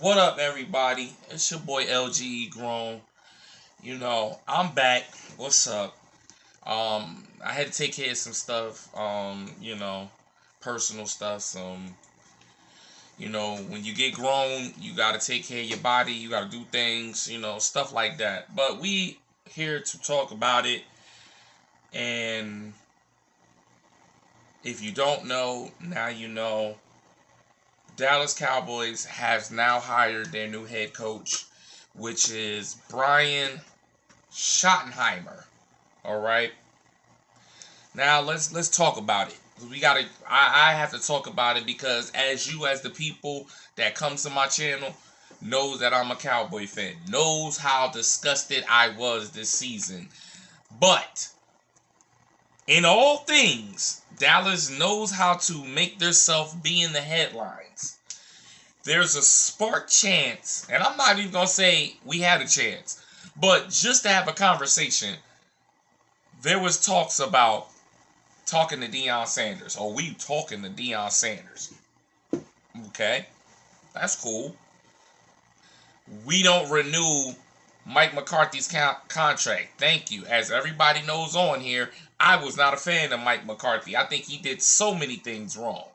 What up, everybody? It's your boy LGE Grown. I'm back. What's up? I had to take care of some stuff. Personal stuff. When you get grown, you gotta take care of your body. You gotta do things. Stuff like that. But we here to talk about it. And if you don't know, now you know. Dallas Cowboys has now hired their new head coach, which is Brian Schottenheimer. All right. Now let's talk about it. I have to talk about it because as the people that comes to my channel knows that I'm a Cowboy fan, knows how disgusted I was this season. But in all things, Dallas knows how to make themselves be in the headlines. There's a spark chance, and I'm not even going to say we had a chance, but just to have a conversation, there was talks about talking to Deion Sanders. Or we talking to Deion Sanders. Okay, that's cool. We don't renew Mike McCarthy's contract. Thank you. As everybody knows on here, I was not a fan of Mike McCarthy. I think he did so many things wrong.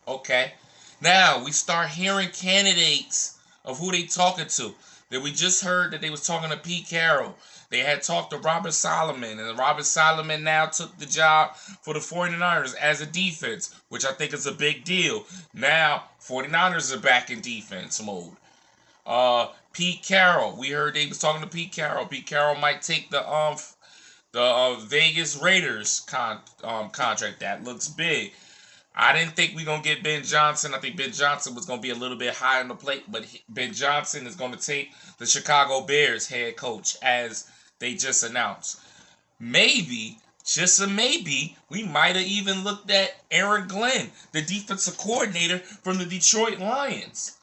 Okay. Now, we start hearing candidates of who they talking to. That we just heard that they was talking to Pete Carroll. They had talked to Robert Solomon. And Robert Solomon now took the job for the 49ers as a defense, which I think is a big deal. Now, 49ers are back in defense mode. Pete Carroll. We heard they was talking to Pete Carroll. Pete Carroll might take the Vegas Raiders contract. That looks big. I didn't think we going to get Ben Johnson. I think Ben Johnson was going to be a little bit high on the plate, but Ben Johnson is going to take the Chicago Bears head coach as they just announced. Maybe, just a maybe, we might have even looked at Aaron Glenn, the defensive coordinator from the Detroit Lions.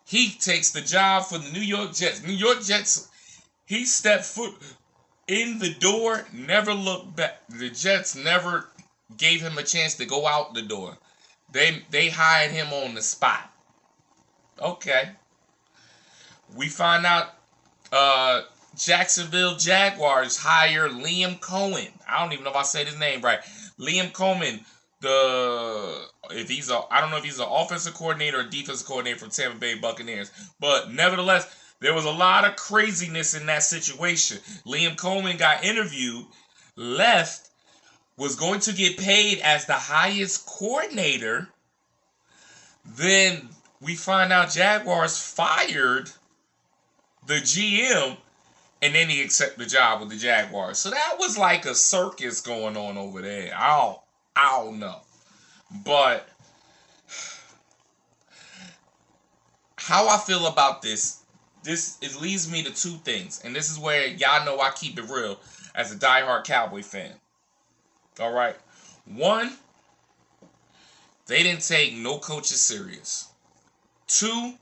He takes the job for the New York Jets. New York Jets, he stepped foot in the door, never looked back. The Jets never gave him a chance to go out the door. They hired him on the spot. Okay. We find out Jacksonville Jaguars hire Liam Cohen. I don't even know if I said his name right. Liam Cohen, I don't know if he's an offensive coordinator or defensive coordinator from Tampa Bay Buccaneers. But nevertheless, there was a lot of craziness in that situation. Liam Cohen got interviewed, left, was going to get paid as the highest coordinator. Then we find out Jaguars fired the GM, and then he accepted the job with the Jaguars. So that was like a circus going on over there. I don't know. But how I feel about this leads me to two things. And this is where y'all know I keep it real as a diehard Cowboy fan. All right. One, they didn't take no coaches serious. Two,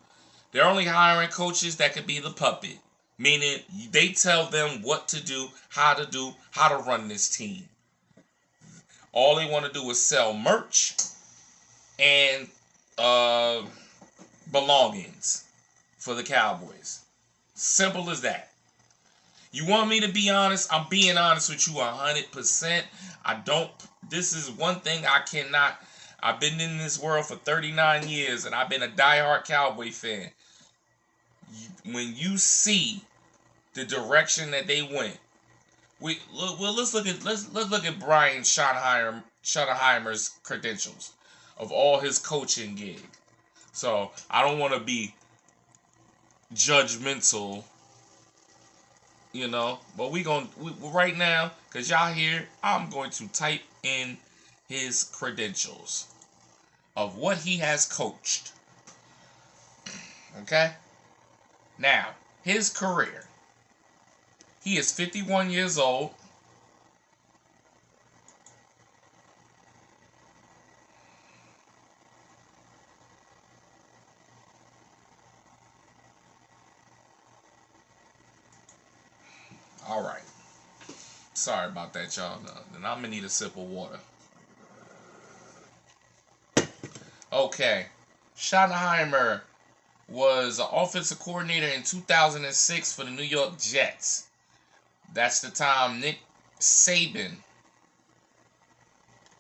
they're only hiring coaches that could be the puppet. Meaning they tell them what to do, how to run this team. All they want to do is sell merch and belongings for the Cowboys. Simple as that. You want me to be honest? I'm being honest with you 100%. This is one thing I cannot. I've been in this world for 39 years and I've been a diehard Cowboy fan. When you see the direction that they went, let's look at Brian Schottenheimer's credentials of all his coaching gig. So I don't want to be judgmental, but right now, because y'all here, I'm going to type in his credentials of what he has coached. Okay? Now, his career. He is 51 years old. All right. Sorry about that, y'all. Then I'm going to need a sip of water. Okay. Schottenheimer was an offensive coordinator in 2006 for the New York Jets. That's the time Nick Saban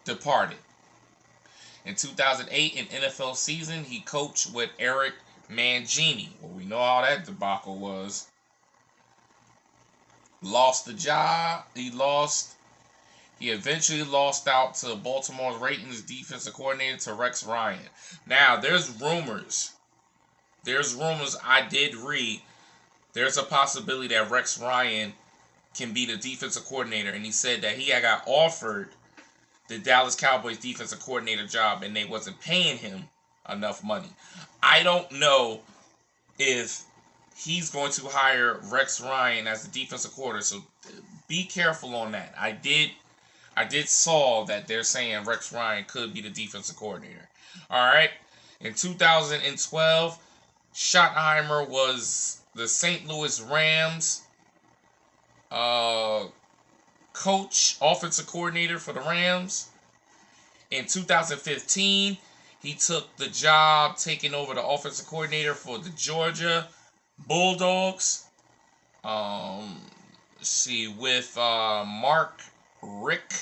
departed. In 2008, in NFL season, he coached with Eric Mangini. Well, we know how that debacle was. Lost the job. He eventually lost out to Baltimore's Ravens defensive coordinator to Rex Ryan. Now, there's rumors. I did read. There's a possibility that Rex Ryan can be the defensive coordinator. And he said that he had got offered the Dallas Cowboys defensive coordinator job and they wasn't paying him enough money. I don't know if he's going to hire Rex Ryan as the defensive coordinator, so be careful on that. I did saw that they're saying Rex Ryan could be the defensive coordinator. All right. In 2012, Schottenheimer was the St. Louis Rams coach, offensive coordinator for the Rams. In 2015, he took the job taking over the offensive coordinator for the Georgia Bulldogs. With Mark Rick.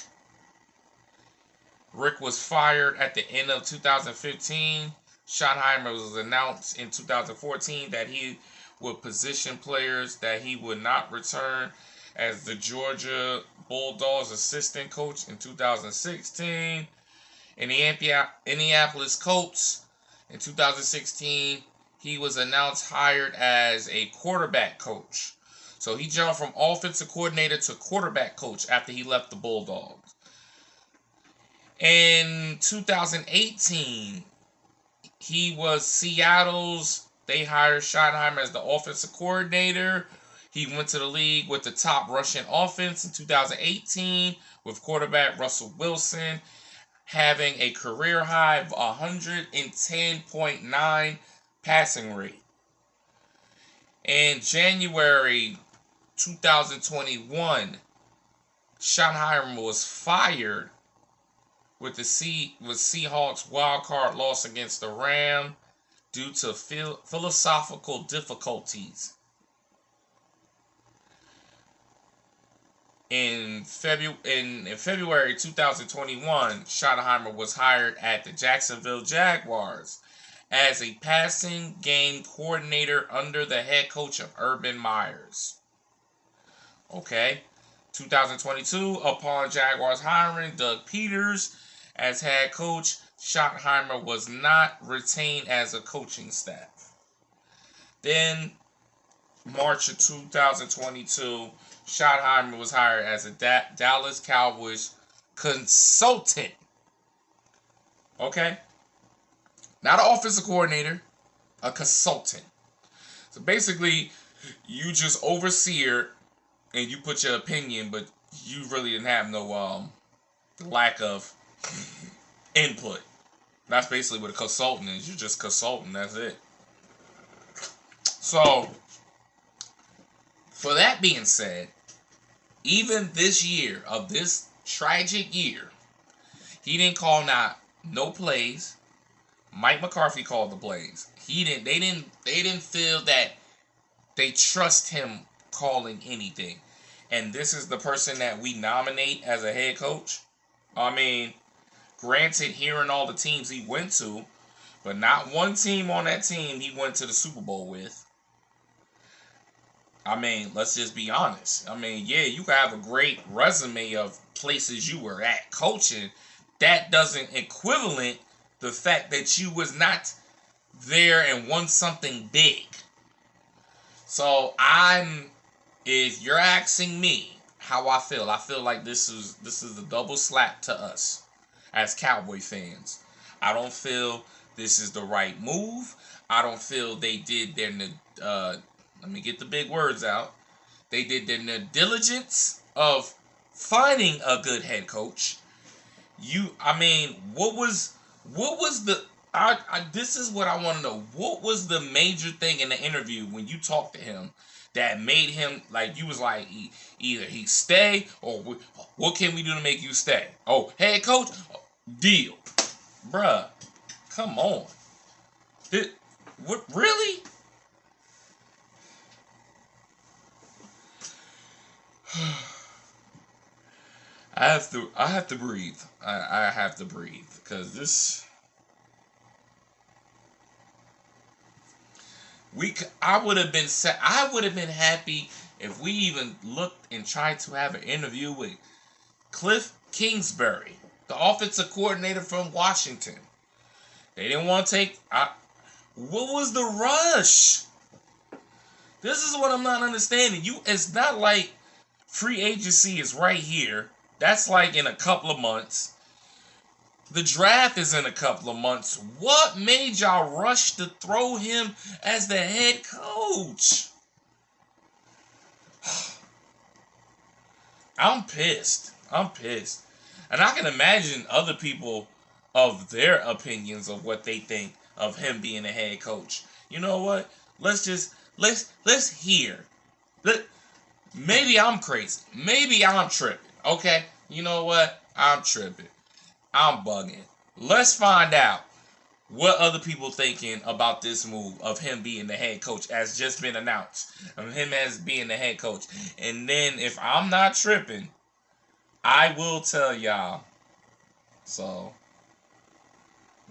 Rick was fired at the end of 2015. Schottenheimer was announced in 2014 that he would position players that he would not return as the Georgia Bulldogs assistant coach in 2016. In the Indianapolis Colts in 2016, he was announced hired as a quarterback coach. So he jumped from offensive coordinator to quarterback coach after he left the Bulldogs. In 2018, he was Seattle's. They hired Schottenheimer as the offensive coordinator. He went to the league with the top rushing offense in 2018 with quarterback Russell Wilson having a career high of 110.9 passing rate. In January 2021, Schottenheimer was fired with the Seahawks wild card loss against the Rams due to philosophical difficulties. In February 2021, Schottenheimer was hired at the Jacksonville Jaguars as a passing game coordinator under the head coach of Urban Myers. Okay. 2022, upon Jaguars hiring Doug Peters as head coach, Schottenheimer was not retained as a coaching staff. Then, March of 2022, Schottenheimer was hired as a Dallas Cowboys consultant. Okay? Not an offensive coordinator, a consultant. So basically, you just overseer and you put your opinion, but you really didn't have no lack of input. That's basically what a consultant is. You're just consulting. That's it. So, for that being said, even this year, of this tragic year, he didn't call no plays. Mike McCarthy called the plays. They didn't feel that they trust him calling anything. And this is the person that we nominate as a head coach. I mean, granted, hearing all the teams he went to, but not one team on that team he went to the Super Bowl with. I mean, let's just be honest. I mean, yeah, you can have a great resume of places you were at coaching. That doesn't equivalent the fact that you was not there and won something big. So if you're asking me how I feel like this is a double slap to us as Cowboy fans. I don't feel this is the right move. I don't feel they did their let me get the big words out. They did their diligence of finding a good head coach. What was the this is what I want to know. What was the major thing in the interview when you talked to him that made him, like, you was like, either he stay or what can we do to make you stay? Oh, head coach, deal. Bruh, come on. What really? I have to breathe. I have to breathe because this I would have been I would have been happy if we even looked and tried to have an interview with Cliff Kingsbury, the offensive coordinator from Washington. They didn't want to take. What was the rush? This is what I'm not understanding. It's not like free agency is right here. That's like in a couple of months. The draft is in a couple of months. What made y'all rush to throw him as the head coach? I'm pissed. I'm pissed. And I can imagine other people of their opinions of what they think of him being a head coach. You know what? Let's hear. Maybe I'm crazy. Maybe I'm tripping. Okay? You know what? I'm tripping. I'm bugging. Let's find out what other people thinking about this move of him being the head coach as just been announced. Of him as being the head coach. And then if I'm not tripping, I will tell y'all. So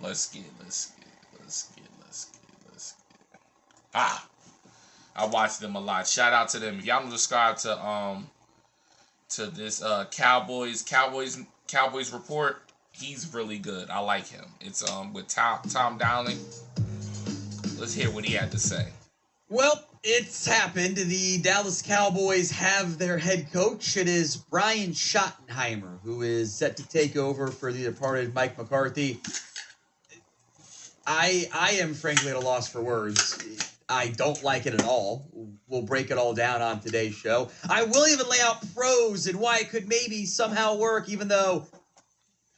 let's get. I watch them a lot. Shout out to them. If y'all don't subscribe to this Cowboys report, he's really good. I like him. It's with Tom Dowling. Let's hear what he had to say. Well, it's happened. The Dallas Cowboys have their head coach. It is Brian Schottenheimer, who is set to take over for the departed Mike McCarthy. I am frankly at a loss for words. I don't like it at all. We'll break it all down on today's show. I will even lay out pros and why it could maybe somehow work, even though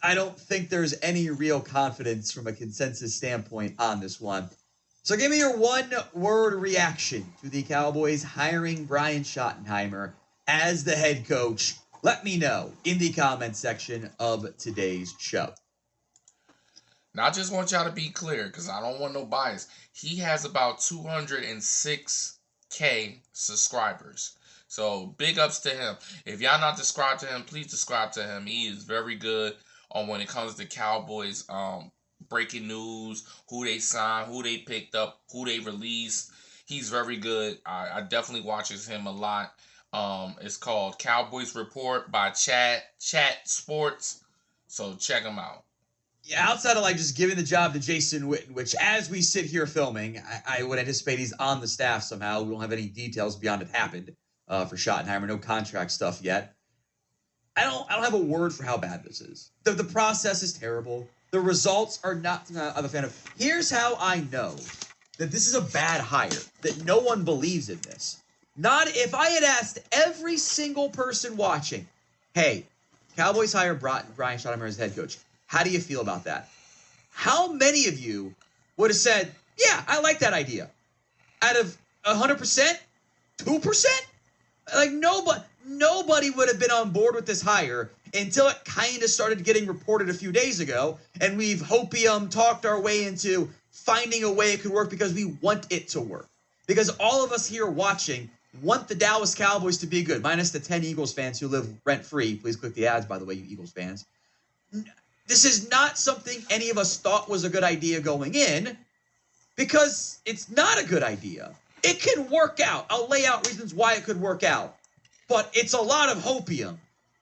I don't think there's any real confidence from a consensus standpoint on this one. So give me your one-word reaction to the Cowboys hiring Brian Schottenheimer as the head coach. Let me know in the comment section of today's show. Now, I just want y'all to be clear, because I don't want no bias. He has about 206K subscribers. So, big ups to him. If y'all not subscribed to him, please subscribe to him. He is very good on when it comes to Cowboys breaking news, who they signed, who they picked up, who they released. He's very good. I definitely watches him a lot. It's called Cowboys Report by Chat Sports. So, check him out. Yeah, outside of just giving the job to Jason Witten, which as we sit here filming, I would anticipate he's on the staff somehow. We don't have any details beyond it happened for Schottenheimer, no contract stuff yet. I don't have a word for how bad this is. The process is terrible. The results are not I'm a fan of. Here's how I know that this is a bad hire, that no one believes in this. Not if I had asked every single person watching, hey, Cowboys hire Brian Schottenheimer as head coach. How do you feel about that? How many of you would have said, yeah, I like that idea? Out of 100%? 2%? Nobody would have been on board with this hire until it kind of started getting reported a few days ago, and we've hopium talked our way into finding a way it could work because we want it to work. Because all of us here watching want the Dallas Cowboys to be good, minus the 10 Eagles fans who live rent-free. Please click the ads, by the way, you Eagles fans. This is not something any of us thought was a good idea going in, because it's not a good idea. It can work out. I'll lay out reasons why it could work out. But it's a lot of hopium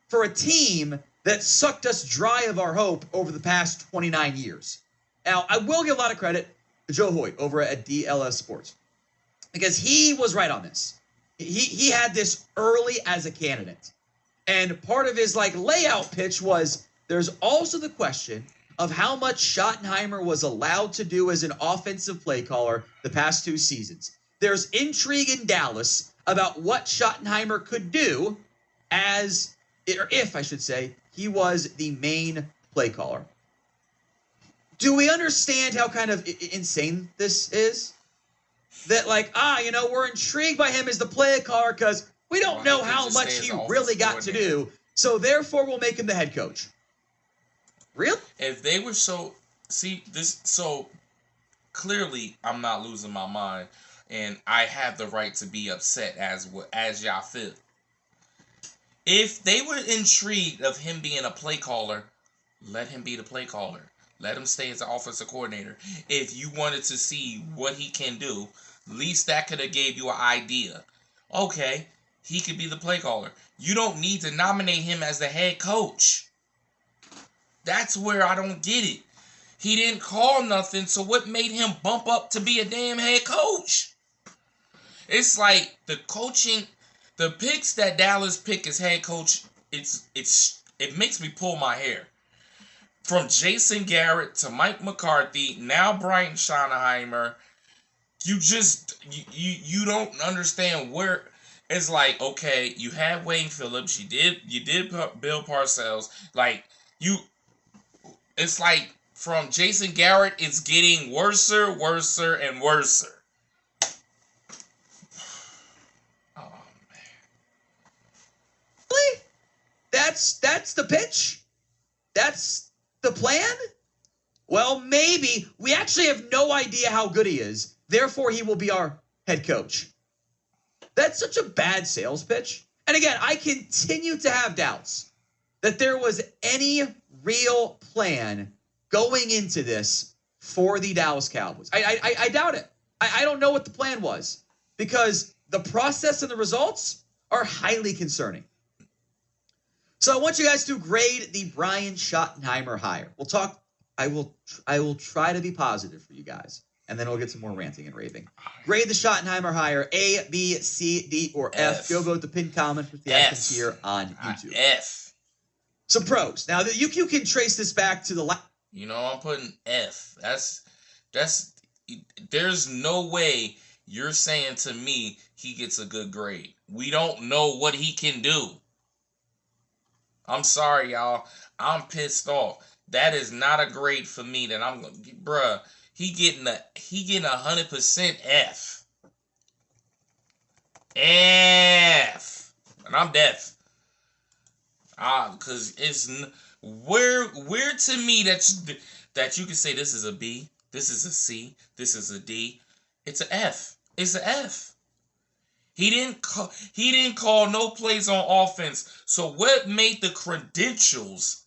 for a team that sucked us dry of our hope over the past 29 years. Now, I will give a lot of credit to Joe Hoyt over at DLS Sports, because he was right on this. He had this early as a candidate. And part of his layout pitch was, there's also the question of how much Schottenheimer was allowed to do as an offensive play caller the past 2 seasons. There's intrigue in Dallas about what Schottenheimer could do if I should say, he was the main play caller. Do we understand how kind of insane this is? That we're intrigued by him as the play caller because we don't know how much he really got to do, so therefore we'll make him the head coach. Really? If they were clearly I'm not losing my mind, and I have the right to be upset as y'all feel. If they were intrigued of him being a play caller, let him be the play caller. Let him stay as the offensive coordinator. If you wanted to see what he can do, at least that could have gave you an idea. Okay, he could be the play caller. You don't need to nominate him as the head coach. That's where I don't get it. He didn't call nothing, so what made him bump up to be a damn head coach? It's like the coaching, the picks that Dallas pick as head coach, it makes me pull my hair. From Jason Garrett to Mike McCarthy, now Brian Schottenheimer, you don't understand where. It's like, okay, you had Wayne Phillips, you did Bill Parcells, like it's like from Jason Garrett, it's getting worser, and worser. Oh man, Really? That's the pitch? That's the plan? Well, maybe. We actually have no idea how good he is. Therefore, he will be our head coach. That's such a bad sales pitch. And again, I continue to have doubts that there was any real plan going into this for the Dallas Cowboys. I doubt it. I don't know what the plan was because the process and the results are highly concerning. So I want you guys to grade the Brian Schottenheimer hire. We'll talk. I will try to be positive for you guys, and then we'll get some more ranting and raving. Grade the Schottenheimer hire A, B, C, D, or F. Go vote the pinned comment with the actions here on YouTube. F. Some pros. Now you can trace this back to the last. You know, I'm putting F. That's. There's no way you're saying to me he gets a good grade. We don't know what he can do. I'm sorry, y'all. I'm pissed off. That is not a grade for me. That I'm gonna, bruh. He getting 100% F. F. And I'm deaf. Cause it's where to me that you can say this is a B, this is a C, this is a D. It's a F. It's a F. He didn't call no plays on offense. So what made the credentials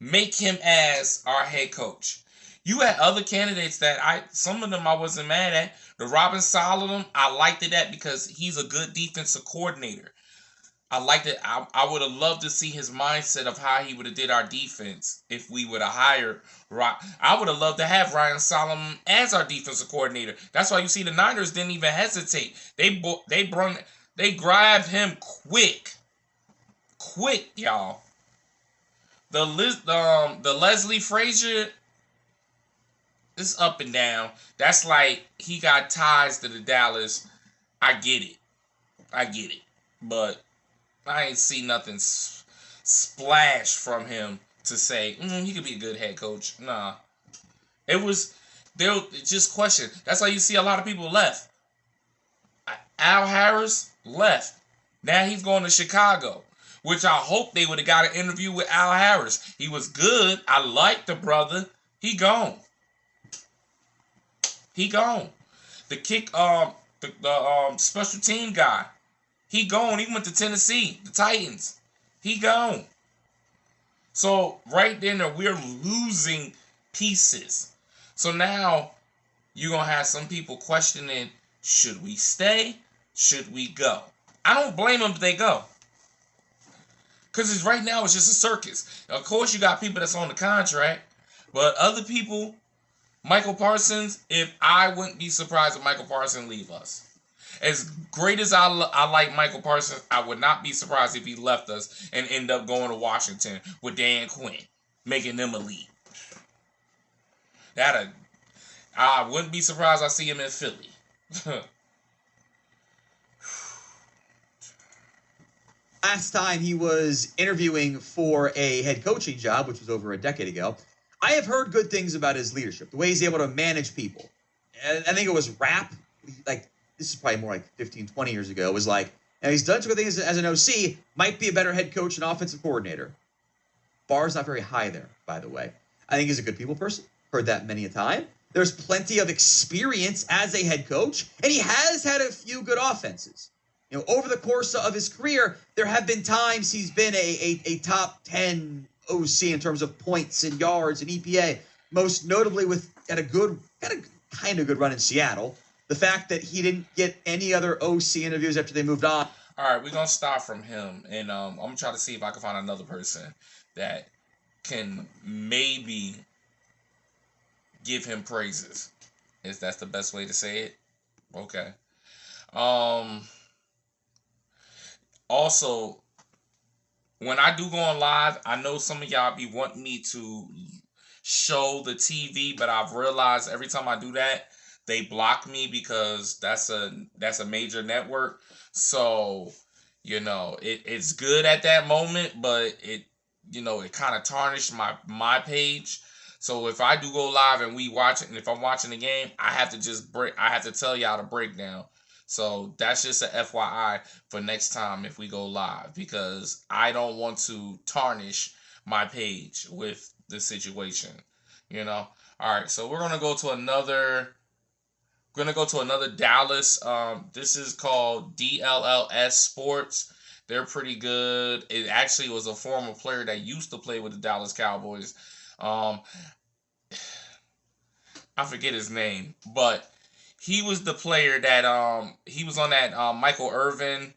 make him as our head coach? You had other candidates that some of them I wasn't mad at. The Robin Solomon, I liked it at because he's a good defensive coordinator. I liked it. I would have loved to see his mindset of how he would have did our defense if we would have hired. I would have loved to have Ryan Solomon as our defensive coordinator. That's why you see the Niners didn't even hesitate. They grabbed him quick, y'all. The Leslie Frazier is up and down. That's like he got ties to the Dallas. I get it, but I ain't see nothing splash from him to say he could be a good head coach. Nah, they'll just question. That's why you see a lot of people left. Al Harris left. Now he's going to Chicago, which I hope they would have got an interview with Al Harris. He was good. I like the brother. He gone. The special team guy. He gone. He went to Tennessee, the Titans. He gone. So right then we're losing pieces. So now you're going to have some people questioning, should we stay? Should we go? I don't blame them if they go. Because right now it's just a circus. Of course you got people that's on the contract. But other people, Michael Parsons, I wouldn't be surprised if Michael Parsons leave us. As great as I like Michael Parsons, I would not be surprised if he left us and end up going to Washington with Dan Quinn, making them elite. I wouldn't be surprised I see him in Philly. Last time he was interviewing for a head coaching job, which was over a decade ago, I have heard good things about his leadership, the way he's able to manage people. I think it was Rap, like, this is probably more like 15, 20 years ago, was like, now he's done some good things as an OC, might be a better head coach and offensive coordinator. Bar's not very high there, by the way. I think he's a good people person. Heard that many a time. There's plenty of experience as a head coach, and he has had a few good offenses. Over the course of his career, there have been times he's been a top 10 OC in terms of points and yards and EPA, most notably had a kind of good run in Seattle. The fact that he didn't get any other OC interviews after they moved on. All right, we're going to start from him, and I'm going to try to see if I can find another person that can maybe give him praises. Is that the best way to say it? Okay. Also, when I do go on live, I know some of y'all be wanting me to show the TV, but I've realized every time I do that, they block me because that's a major network. So, it's good at that moment, but it kind of tarnished my page. So if I do go live and we watch it, and if I'm watching the game, I have to tell y'all the breakdown. So that's just a FYI for next time if we go live, because I don't want to tarnish my page with the situation. All right, so we're gonna go to another Dallas. This is called DLLS Sports. They're pretty good. It actually was a former player that used to play with the Dallas Cowboys. I forget his name, but he was the player that he was on that Michael Irvin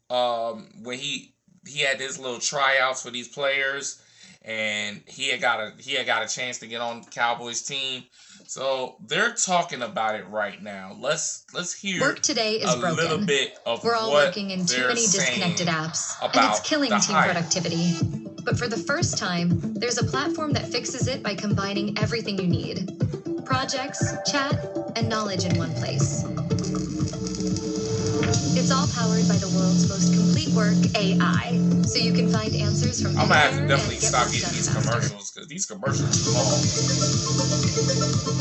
when he had his little tryouts for these players, and he had got a chance to get on the Cowboys team. So they're talking about it right now. Let's hear work today is a broken. little bit of We're all what working in too they're many disconnected saying apps, and about it's killing the team hype. productivity. But for the first time, there's a platform that fixes it by combining everything you need: projects, chat, and knowledge in one place. It's all powered by the world's most complete work, AI, so you can find answers from I'm gonna have to anywhere definitely and get stop work getting done these faster. commercials, because these commercials are long.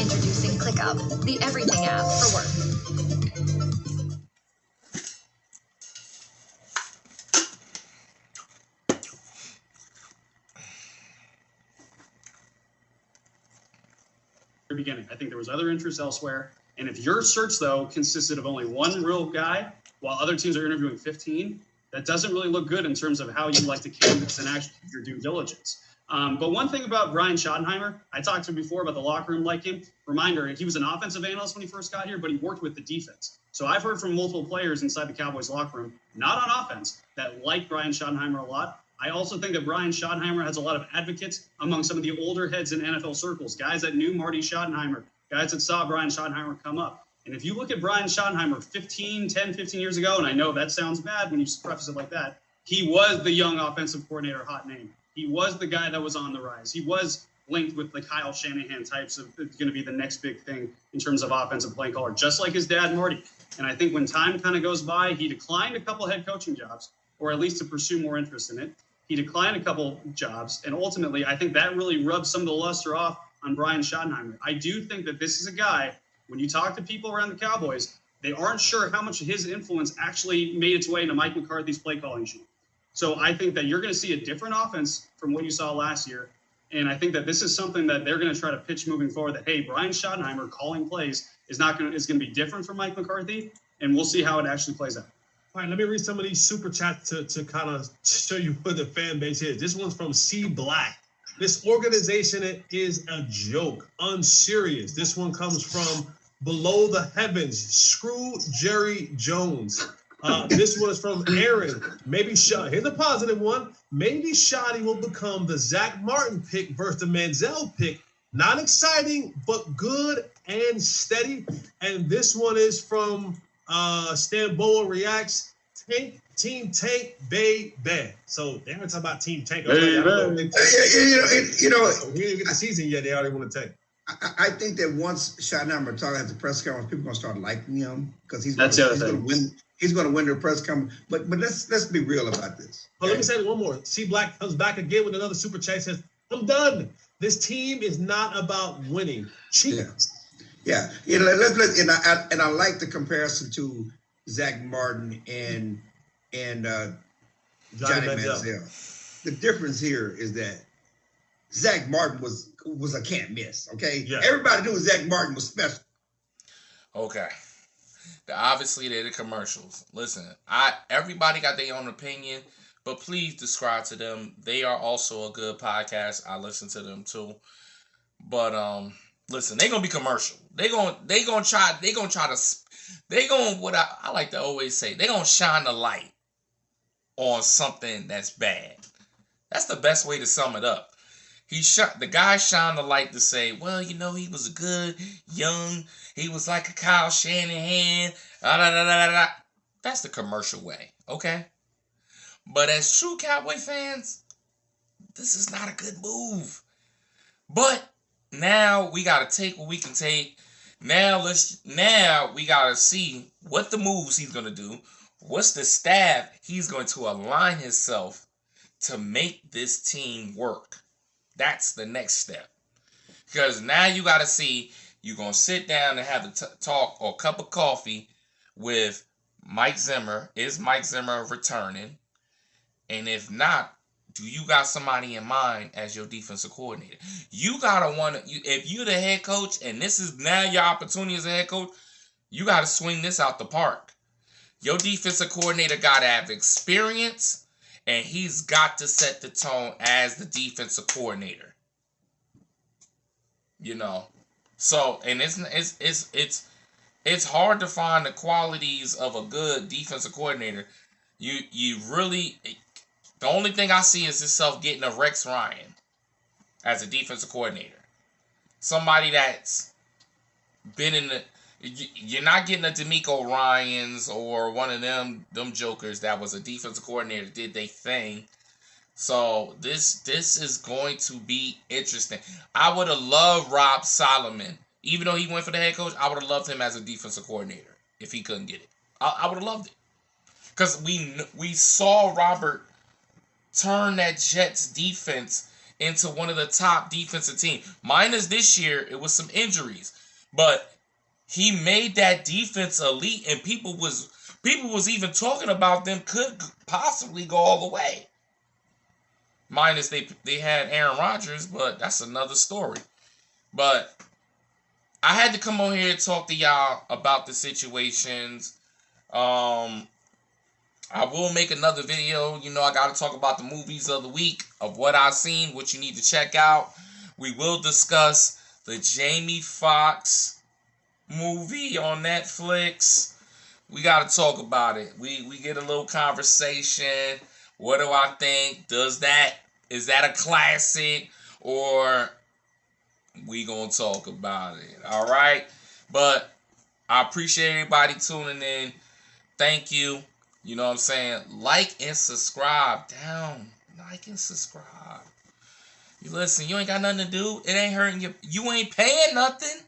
Introducing ClickUp, the everything app for work. Beginning. I think there was other interests elsewhere. And if your search, though, consisted of only one real guy, while other teams are interviewing 15, that doesn't really look good in terms of how you like to canvass and actually do your due diligence. But one thing about Brian Schottenheimer, I talked to him before about the locker room like him. Reminder, he was an offensive analyst when he first got here, but he worked with the defense. So I've heard from multiple players inside the Cowboys locker room, not on offense, that like Brian Schottenheimer a lot. I also think that Brian Schottenheimer has a lot of advocates among some of the older heads in NFL circles, guys that knew Marty Schottenheimer, guys that saw Brian Schottenheimer come up. And if you look at Brian Schottenheimer 15 years ago, and I know that sounds bad when you preface it like that, he was the young offensive coordinator hot name. He was the guy that was on the rise. He was linked with the Kyle Shanahan types of it's going to be the next big thing in terms of offensive play caller, just like his dad, Marty. And I think when time kind of goes by, he declined a couple head coaching jobs, or at least to pursue more interest in it. He declined a couple jobs, and ultimately, I think that really rubbed some of the luster off on Brian Schottenheimer. I do think that this is a guy, when you talk to people around the Cowboys, they aren't sure how much of his influence actually made its way into Mike McCarthy's play calling sheet. So I think that you're going to see a different offense from what you saw last year, and I think that this is something that they're going to try to pitch moving forward, that, hey, Brian Schottenheimer calling plays is going to be different from Mike McCarthy, and we'll see how it actually plays out. All right, let me read some of these super chats to kind of show you what the fan base is. This one's from C Black. This organization is a joke, unserious. This one comes from Below the Heavens. Screw Jerry Jones. This one is from Aaron. Here's a positive one. Maybe Shoddy will become the Zach Martin pick versus the Manziel pick. Not exciting, but good and steady. And this one is from Stamboa Reacts. Team Tank, baby. So they're talking about Team Tank. You know, we didn't get the season yet. They already want to tank. I think that once Schottenheimer talks at the press conference, people are gonna start liking him because he's That's gonna win. He's gonna win the press conference. But let's be real about this. But let me say one more. C Black comes back again with another super chat. Says, "I'm done. This team is not about winning. Cheat." Yeah. You know, and I like the comparison to Zach Martin and Johnny Manziel. The difference here is that Zach Martin was a can't miss. Okay, Yeah. everybody knew Zach Martin was special. Okay. Obviously, they're the commercials. Listen, everybody got their own opinion, but please subscribe to them. They are also a good podcast. I listen to them too. But listen, they're gonna be commercial. They gonna what I like to always say. They gonna shine the light on something that's bad. That's the best way to sum it up. The guy shined the light to say, well, he was a good, young, he was like a Kyle Shanahan, That's the commercial way, okay? But as true Cowboy fans, this is not a good move. But now we gotta take what we can take. Now we gotta see what the moves he's gonna do. What's the staff he's going to align himself to make this team work. That's the next step. Because now you got to see, you're going to sit down and have a talk or a cup of coffee with Mike Zimmer. Is Mike Zimmer returning? And if not, do you got somebody in mind as your defensive coordinator? You got to if you're the head coach and this is now your opportunity as a head coach, you got to swing this out the park. Your defensive coordinator got to have experience, and he's got to set the tone as the defensive coordinator. So and it's hard to find the qualities of a good defensive coordinator. You really, the only thing I see is yourself getting a Rex Ryan as a defensive coordinator. Somebody that's been in the. You're not getting a D'Amico Ryans or one of them jokers that was a defensive coordinator, did they thing. So this is going to be interesting. I would have loved Rob Solomon. Even though he went for the head coach, I would have loved him as a defensive coordinator if he couldn't get it. I would have loved it. Because we saw Robert turn that Jets defense into one of the top defensive teams. Minus this year, it was some injuries. But he made that defense elite, and people was even talking about them could possibly go all the way. Minus they had Aaron Rodgers, but that's another story. But I had to come on here and talk to y'all about the situations. I will make another video. I got to talk about the movies of the week, of what I've seen, what you need to check out. We will discuss the Jamie Foxx movie on Netflix. We got to talk about it. We get a little conversation. What do I think? Is that a classic, or we gonna talk about it? All right. But I appreciate everybody tuning in. Thank you. You know what I'm saying? Like and subscribe down. Like and subscribe. You listen, you ain't got nothing to do. It ain't hurting you. You ain't paying nothing.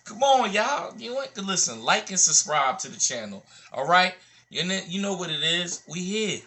Come on, y'all. You ain't to listen. Like and subscribe to the channel. All right? You know what it is. We here.